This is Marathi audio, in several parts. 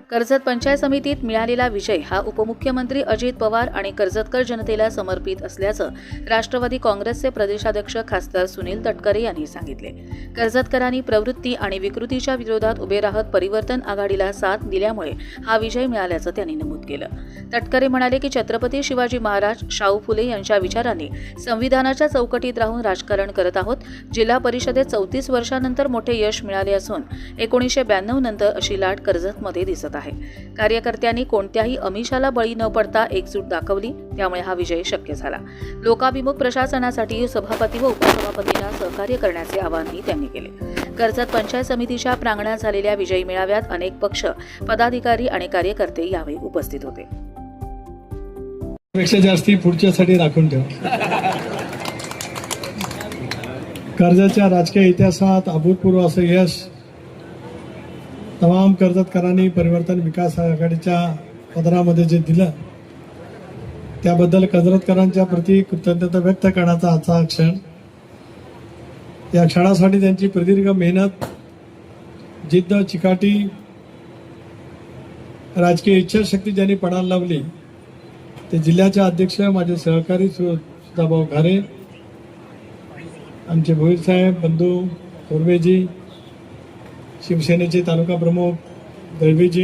कर्जत पंचायत समितीत मिळालेला विजय हा उपमुख्यमंत्री अजित पवार आणि कर्जतकर जनतेला समर्पित असल्याचं राष्ट्रवादी काँग्रेसचे प्रदेशाध्यक्ष खासदार सुनील तटकरे यांनी सांगितले। कर्जतकरांनी प्रवृत्ती आणि विकृतीच्या विरोधात उभे राहत परिवर्तन आघाडीला साथ दिल्यामुळे हा विजय मिळाल्याचं त्यांनी नमूद केलं। तटकरे म्हणाले की छत्रपती शिवाजी महाराज, शाहू फुले यांच्या विचारांनी संविधानाच्या चौकटीत राहून राजकारण करत आहोत। जिल्हा परिषदेत 34 वर्षांनंतर मोठे यश मिळाले असून 1992 नंतर अशी लाट कर्जतमध्ये दिसत आहे। कार्यकर्त्यांनी कोणत्याही अमिषाला बळी न पडता एकजूट दाखवली, त्यामुळे हा विजय शक्य झाला। लोकाभिमुख प्रशासनासाठी सभापती व उपसभापतींना सहकार्य करण्याचे आवाहनही त्यांनी केले। कर्जत पंचायत समितीच्या प्रांगणात झालेल्या विजयी मेळाव्यात अनेक पक्ष, पदाधिकारी आणि कार्यकर्ते यावेळी उपस्थित होते। पेक्षा जास्ती पुढच्यासाठी राखून ठेव। कर्जतच्या राजकीय इतिहासात अभूतपूर्व असं यश तमाम कर्जतकरांनी परिवर्तन विकास आघाडीच्या पदरामध्ये जे दिलं, त्याबद्दल कर्जतकरांच्या प्रति कृतज्ञता व्यक्त करण्याचा आजचा क्षण। या क्षणासाठी त्यांची प्रदीर्घ मेहनत, जिद्द, चिकाटी, राजकीय इच्छाशक्ती ज्यांनी पणाला लावली ते जिल्ह्याचे अध्यक्ष, माझे सहकारी सुधाभाऊ घारे, आमचे भोईर साहेब, बंधू थोरवेजी, शिवसेनेचे तालुका प्रमुख दळवीजी,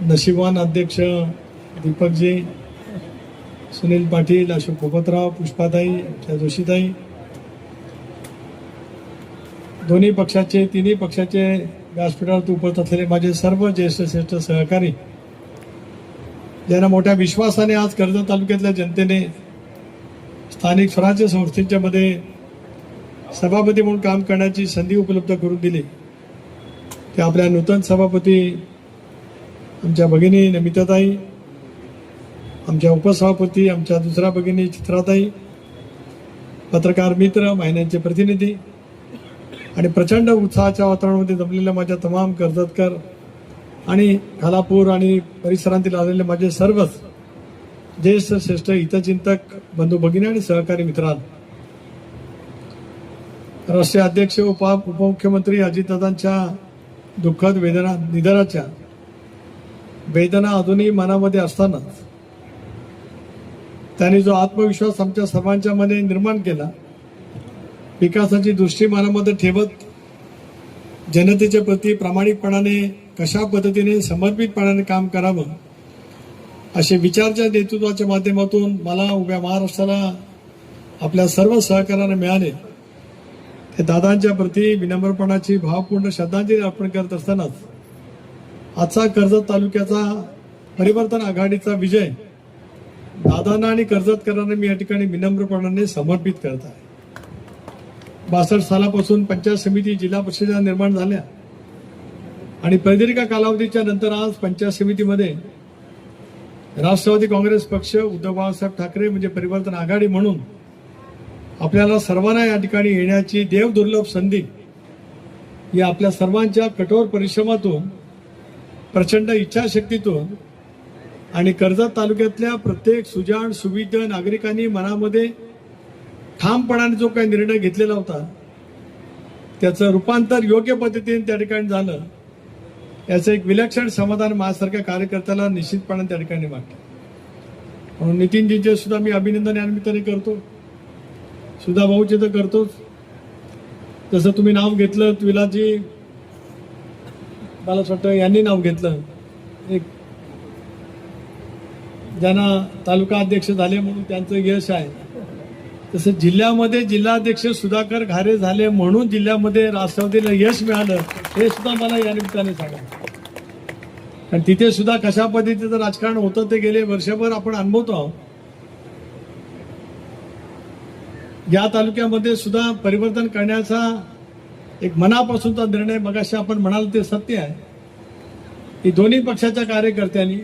नशिबवान अध्यक्ष दीपकजी, सुनील पाटील, अशोक पोपतराव, पुष्पाताई, जोशीताई, दोन्ही पक्षाचे, तिन्ही पक्षाचे व्यासपीठावर उपस्थित असलेले माझे सर्व ज्येष्ठ श्रेष्ठ सहकारी, ज्यांना मोठ्या विश्वासाने आज कर्जत तालुक्यातल्या जनतेने स्थानिक स्वराज्य संस्थेच्या मध्ये सभापती म्हणून काम करण्याची संधी उपलब्ध करून दिली, ते आपल्या नूतन सभापती आमच्या भगिनी नमिताताई, आमच्या उपसभापती आमच्या दुसऱ्या भगिनी चित्राताई, पत्रकार मित्र, महिन्यांचे प्रतिनिधी आणि प्रचंड उत्साहाच्या वातावरणामध्ये जमलेल्या माझ्या तमाम कर्जतकर आणि खालापूर आणि परिसरातील आलेले माझे सर्वच ज्येष्ठ श्रेष्ठ हितचिंतक बंधू भगिनी आणि सहकारी मित्रांनो, राष्ट्रीय अध्यक्ष उपमुख्यमंत्री अजितदादांच्या दुःखद निधनाच्या वेदना अजूनही मनामध्ये असतानाच त्यांनी जो आत्मविश्वास आमच्या सर्वांच्या मध्ये निर्माण केला, विकासाची दृष्टी मनामध्ये ठेवत जनतेच्या प्रती प्रामाणिकपणाने कशा पद्धतीने समर्पितपणाने काम करावं असे विचारच्या नेतृत्वाच्या माध्यमातून मला उभ्या महाराष्ट्राला आपल्या सर्व सहकार्याने मिळाले, हे दादांच्या प्रती विनम्रपणाची भावपूर्ण श्रद्धांजली अर्पण करत असतानाच आजचा कर्जत तालुक्याचा परिवर्तन आघाडीचा विजय दादांना आणि कर्जतकरांना मी या ठिकाणी विनम्रपणाने समर्पित करत आहे। 62 सालापासून पंचायत समिती, जिल्हा परिषदा निर्माण झाल्या आणि प्रदीर्घ कालावधीच्या नंतर आज पंचायत समितीमध्ये राष्ट्रवादी काँग्रेस पक्ष, उद्धव बाळासाहेब ठाकरे म्हणजे परिवर्तन आघाडी म्हणून आपल्याला सर्वांना या ठिकाणी येण्याची देवदुर्लभ संधी ही आपल्या सर्वांच्या कठोर परिश्रमातून, प्रचंड इच्छाशक्तीतून आणि कर्जत तालुक्यातल्या प्रत्येक सुजाण सुविध नागरिकांनी मनामध्ये ठामपणाने जो काही निर्णय घेतलेला होता त्याचं रूपांतर योग्य पद्धतीने त्या ठिकाणी झालं, याचं एक विलक्षण समाधान माझ्यासारख्या कार्यकर्त्याला निश्चितपणे त्या ठिकाणी वाटतं। म्हणून नितीनजींचे सुद्धा मी अभिनंदन या निमित्ताने करतो, सुधा भाऊचे तर करतोच। जसं तुम्ही नाव घेतलं, विलाजी मला वाटतं यांनी नाव घेतलं, एक ज्यांना तालुका अध्यक्ष झाले म्हणून त्यांचं यश आहे, तसं जिल्ह्यामध्ये जिल्हाध्यक्ष सुधाकर घारे झाले म्हणून जिल्ह्यामध्ये राष्ट्रवादीला यश मिळालं, हे सुद्धा मला या निमित्ताने सांगा। कारण तिथे सुद्धा कशा पद्धतीचं राजकारण होतं ते गेले वर्षभर आपण अनुभवतो आहोत। या तालुक्यामध्ये सुद्धा परिवर्तन करण्याचा एक मनापासूनचा निर्णय, मगाशी आपण म्हणाल ते सत्य आहे की दोन्ही पक्षाच्या कार्यकर्त्यांनी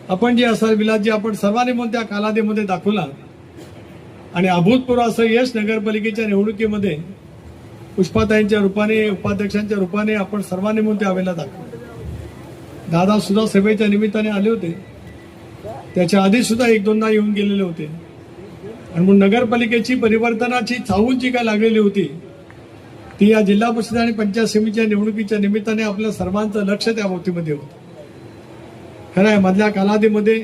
आपण जे असाल विलाजी आपण सर्वांनी म्हणून त्या कालावधीमध्ये दाखवला आणि अभूतपूर्व असं यश नगरपालिकेच्या निवडणुकीमध्ये पुष्पाताईंच्या रूपाने, उपाध्यक्षांच्या रूपाने आपण सर्वांनी म्हणून त्यावेळेला दाखवलं। दादा सुद्धा सभेच्या निमित्ताने आले होते, त्याच्या आधी सुद्धा एक दोनदा येऊन गेलेले होते आणि म्हणून नगरपालिकेची परिवर्तनाची चाहूल जी काय लागलेली होती ती या जिल्हा परिषद आणि पंचायत समितीच्या निवडणुकीच्या निमित्ताने आपल्या सर्वांचं लक्ष त्या बाबतीमध्ये होतं. खरं आहे, मधल्या कालावधीमध्ये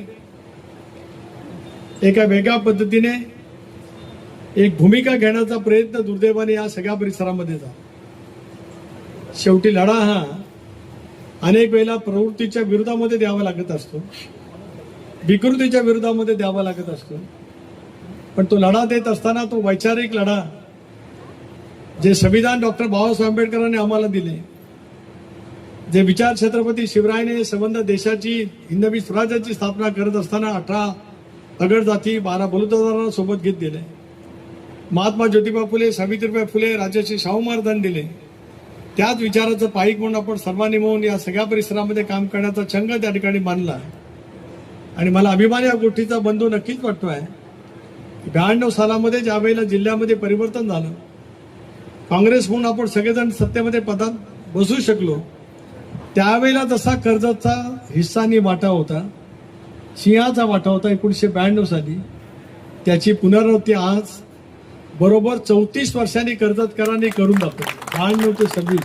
एका वेगळ्या पद्धतीने एक भूमिका घेण्याचा प्रयत्न दुर्दैवाने या सगळ्या परिसरामध्ये झाला. शेवटी लढा हा अनेक वेळेला प्रवृत्तीच्या विरोधामध्ये द्यावा लागत असतो, विकृतीच्या विरोधामध्ये द्यावा लागत असतो. पण तो लढा देत असताना तो वैचारिक लढा जे संविधान डॉक्टर बाबासाहेब आंबेडकरांनी आम्हाला दिले, जे विचार छत्रपती शिवरायाने संबंध देशाची हिंदवी स्वराज्याची स्थापना करत असताना 18 अगड जाती 12 बलुतेदारांना सोबत घेत दिले, महात्मा ज्योतिबा फुले, सावित्रीबाई फुले, राजर्षी शाहू महाराजांनी दिले, त्याच विचाराचं पाईक म्हणून आपण सर्वांनी मिळून या सगळ्या परिसरामध्ये काम करण्याचा छंग त्या ठिकाणी मानला. आणि मला अभिमान या गोष्टीचा बंधू नक्कीच वाटतोय. 92 सालामध्ये ज्या वेळेला जिल्ह्यामध्ये परिवर्तन झालं, काँग्रेस म्हणून आपण सगळेजण सत्तेमध्ये पदात बसू शकलो, त्यावेळेला जसा कर्जतचा हिस्सानी वाटा होता, सिंहाचा वाटा होता 1992 साली, त्याची पुनरावृत्ती आज बरोबर 34 वर्षांनी कर्जतकरांनी करून दाखवली. 92 ते 26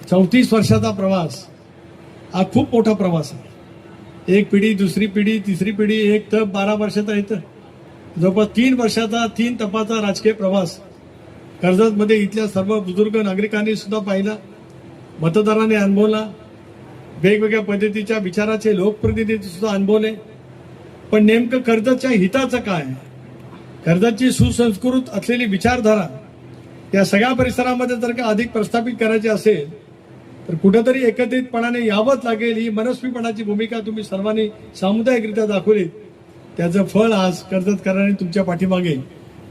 34 वर्षाचा प्रवास हा खूप मोठा प्रवास आहे. एक पिढी, दुसरी पिढी, तिसरी पिढी, एक तप 12 वर्षाचा येतं, जवळपास 3 वर्षाचा 3 तपाचा राजकीय प्रवास कर्जतमध्ये इथल्या सर्व बुजुर्ग नागरिकांनी सुद्धा पाहिला, मतदारांनी अनुभवला, वेगवेगळ्या पद्धतीच्या विचाराचे लोकप्रतिनिधी सुद्धा अनुभवले. पण नेमकं कर्जतच्या हिताचं काय, कर्जतची सुसंस्कृत असलेली विचारधारा या सगळ्या परिसरामध्ये जर का अधिक प्रस्थापित करायची असेल तर कुठेतरी एकत्रितपणाने यावंच लागेल. ही मनस्वीपणाची भूमिका तुम्ही सर्वांनी सामुदायिकरित्या दाखवली, त्याचं फळ आज कर्जतकरांनी तुमच्या पाठीमागे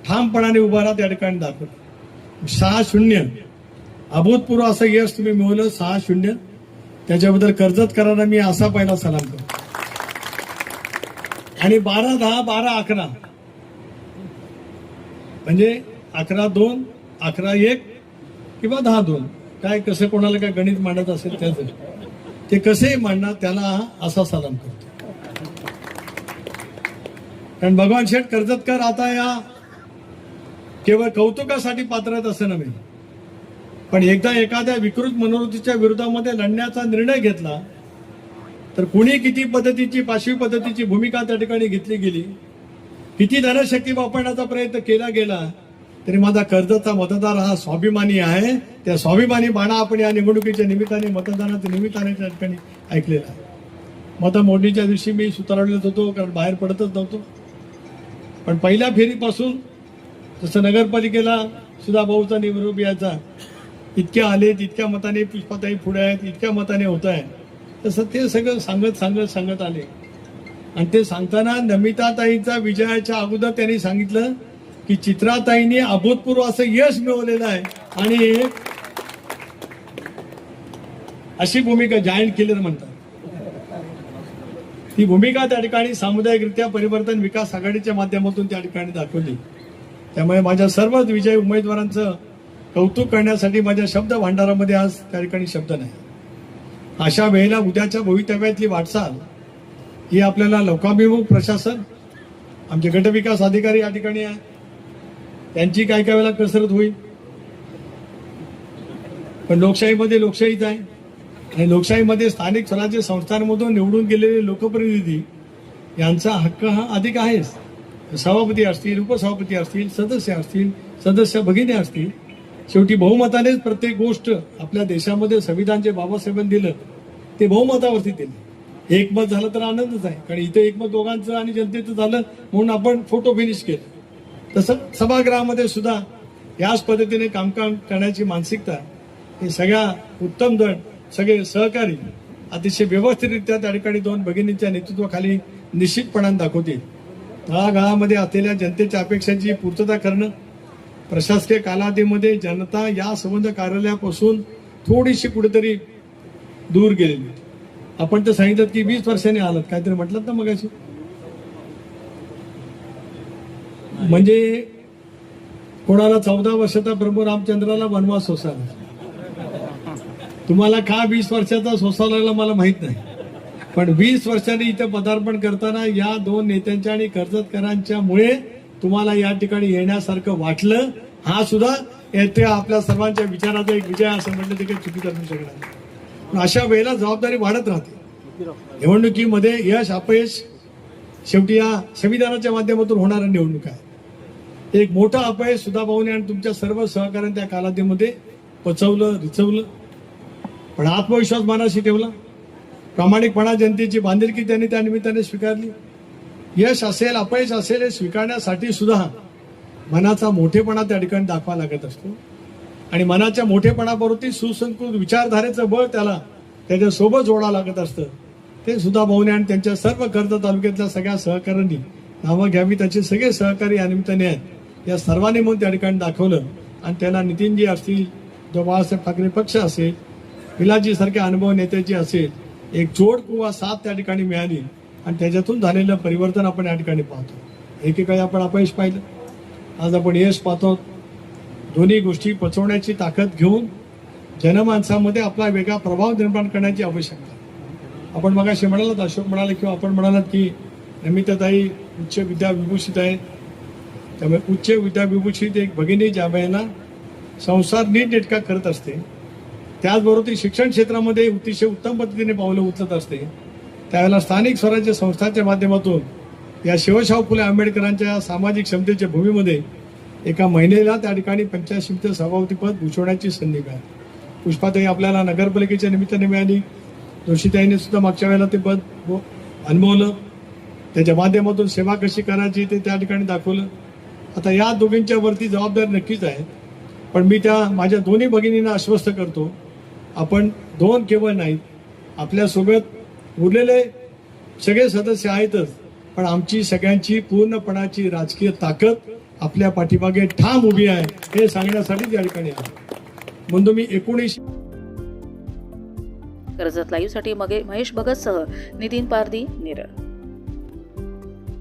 ठामपणाने उभा राहत या ठिकाणी दाखवलं. 6-0 अभूतपूर्व असं यश तुम्ही मिळवलं, 6-0. त्याच्याबद्दल कर्जतकरांना मी असा पहिला सलाम करतो. आणि 12-10, 12-11 म्हणजे 11-2, 11-1 किंवा 10-2, काय कसं कोणाला काय गणित मांडत असेल त्याचं ते कसे मांडणार, त्याला असा सलाम करतो. कारण भगवान शेठ कर्जतकर आता या केवळ कौतुकासाठी पात्र आहेत असं नव्हे, पण एकदा एखाद्या विकृत मनोवृत्तीच्या विरोधामध्ये लढण्याचा निर्णय घेतला तर कुणी किती पद्धतीची पाशवी पद्धतीची भूमिका त्या ठिकाणी घेतली गेली, किती धनशक्ती वापरण्याचा प्रयत्न केला गेला, तरी माझा कर्जतचा मतदार हा स्वाभिमानी आहे. त्या स्वाभिमानी बाणा आपण या निवडणुकीच्या निमित्ताने, मतदानाच्या निमित्ताने त्या ठिकाणी ऐकलेला आहे. मतमोजणीच्या दिवशी मी सुतारलेत होतो, कारण बाहेर पडतच नव्हतो. पण पहिल्या फेरीपासून जसं नगरपालिकेला सुद्धा भाऊचा निवडणूक यायचा, इतक्या आले, इतक्या मताने पुष्पाताई पुढे आहेत, इतक्या मताने होत आहे, तसं ते सगळं सांगत आले. आणि ते सांगताना नमिताताईंचा विजयाच्या अगोदर त्यांनी सांगितलं की चित्राताईंनी अभूतपूर्व असं यश मिळवलेलं आहे. आणि अशी भूमिका जायंट किलर म्हणतात, ती भूमिका त्या ठिकाणी सामुदायिकरित्या परिवर्तन विकास आघाडीच्या माध्यमातून त्या ठिकाणी दाखवली. त्यामुळे माझ्या सर्व विजयी उमेदवारांचं कौतुक करण्यासाठी माझ्या शब्द भांडारामध्ये आज त्या ठिकाणी शब्द नाही. अशा वेळेला उद्याच्या भवितव्यातली वाटचाल ही आपल्याला लोकाभिमुख प्रशासन, आमचे गटविकास अधिकारी या ठिकाणी आहे, त्यांची काय काय वेळेला कसरत होईल. पण लोकशाहीमध्ये लोकशाहीच आहे, आणि लोकशाहीमध्ये स्थानिक स्वराज्य संस्थांमधून निवडून गेलेले लोकप्रतिनिधी यांचा हक्क हा अधिक आहेच. सभापती असतील, उपसभापती असतील, सदस्य असतील, सदस्य भगिनी असतील, शेवटी बहुमतानेच प्रत्येक गोष्ट आपल्या देशामध्ये संविधान जे बाबासाहेबांनी दिलं ते बहुमतावरती दिलं. एकमत झालं तर आनंदच आहे, कारण इथे एकमत दोघांचं आणि जनतेचं झालं म्हणून आपण फोटो फिनिश केलं. तसं सभागृहामध्ये सुद्धा याच पद्धतीने कामकाज करण्याची मानसिकता हे सगळ्या उत्तम दळ, सगळे सहकारी अतिशय व्यवस्थितरित्या त्या ठिकाणी 2 भगिनींच्या नेतृत्वाखाली निश्चितपणाने दाखवतील. तळागाळामध्ये असलेल्या जनतेच्या अपेक्षांची पूर्तता करणं, प्रशासकीय कालावधीमध्ये जनता या संबंध कार्यालयापासून थोडीशी कुठेतरी दूर गेलेली. आपण तर सांगितलं की 20 वर्षांनी आलात, काहीतरी म्हटलं ना मगाशी, म्हणजे कोणाला 14 वर्षाचा प्रभू रामचंद्राला वनवास सोसायला, तुम्हाला का 20 वर्षाचा सोसायला मला माहित नाही, पण 20 वर्षांनी इथं पदार्पण करताना या 2 नेत्यांच्या आणि कर्जतकरांच्या मुळे तुम्हाला या ठिकाणी येण्यासारखं वाटलं, हा सुद्धा येथे आपल्या सर्वांच्या विचाराचा एक विजय असं म्हटलं ते काही चुकीचं असू शकणार नाही. पण अशा वेळेला जबाबदारी वाढत राहते. निवडणुकीमध्ये यश अपयश शेवटी या संविधानाच्या माध्यमातून होणारा निवडणूक आहे. एक मोठं अपयश सुधाभाऊने आणि तुमच्या सर्व सहकार्याने त्या कालावधीमध्ये पचवलं, रिचवलं, पण आत्मविश्वास मनाशी ठेवला. प्रामाणिकपणा, जनतेची बांधिलकी त्यांनी त्या निमित्ताने स्वीकारली. यश असेल अपयश असेल हे स्वीकारण्यासाठी सुद्धा मनाचा मोठेपणा त्या ठिकाणी दाखवा लागत असतो. आणि मनाच्या मोठेपणाबरोबर सुसंस्कृत विचारधारेचं बळ त्याच्यासोबत जोडा लागत असतं. ते सुद्धा भाऊने आणि त्यांच्या सर्व कर्जत तालुक्यातल्या सगळ्या सहकाऱ्यांनी नावं घ्यावी. त्याचे सगळे सहकारी या निमित्ताने आहेत. या सर्वांनी म्हणून त्या ठिकाणी दाखवलं. आणि त्यांना नितीनजी असतील, जो बाळासाहेब ठाकरे पक्ष असेल, विलाजी सारख्या अनुभव नेत्याची असेल, एक जोड किंवा साथ त्या ठिकाणी मिळाली. आणि त्याच्यातून झालेलं परिवर्तन आपण या ठिकाणी पाहतो. एकेकाळी आपण अपयश पाहिलं, आज आपण यश पाहतो. दोन्ही गोष्टी पचवण्याची ताकद घेऊन जनमानसामध्ये आपला वेगळा प्रभाव निर्माण करण्याची आवश्यकता. आपण मगाशी म्हणालात, अशोक म्हणाले किंवा आपण म्हणालात की नमिताताई उच्च विद्या विभूषित आहेत. त्यामुळे उच्च विद्या विभूषित एक भगिनी ज्या वेळेला संसार नीटनेटका करत असते, त्याचबरोबर ती शिक्षण क्षेत्रामध्ये अतिशय उत्तम पद्धतीने पावलं उचलत असते, त्यावेळेला स्थानिक स्वराज्य संस्थांच्या माध्यमातून या शिवशाहू फुले आंबेडकरांच्या सामाजिक क्षमतेच्या भूमीमध्ये एका महिलेला त्या ठिकाणी पंचायत समितीचं सभापतीपद भूषवण्याची संधी मिळाली. पुष्पाताई आपल्याला नगरपालिकेच्या निमित्ताने मिळाली. जोशीताईने सुद्धा मागच्या वेळेला ते पद अनुभवलं. त्याच्या माध्यमातून सेवा कशी करायची ते त्या ठिकाणी दाखवलं. आता या दोघींच्या वरती जबाबदारी नक्कीच आहे. पण मी त्या माझ्या दोन्ही भगिनींना आश्वस्त करतो, आपण दोन केवळ नाहीत, आपल्यासोबत उरलेले सगळे सदस्य आहेतच, पण आमची सगळ्यांची पूर्णपणाची राजकीय ताकद आपल्या पाठीमागे ठाम उभी आहे हे सांगण्यासाठी या ठिकाणी आहे. म्हणून मी 19 कर्जत लाईव्हसाठी महेश भगतसह नितीन पारदी, नेरळ.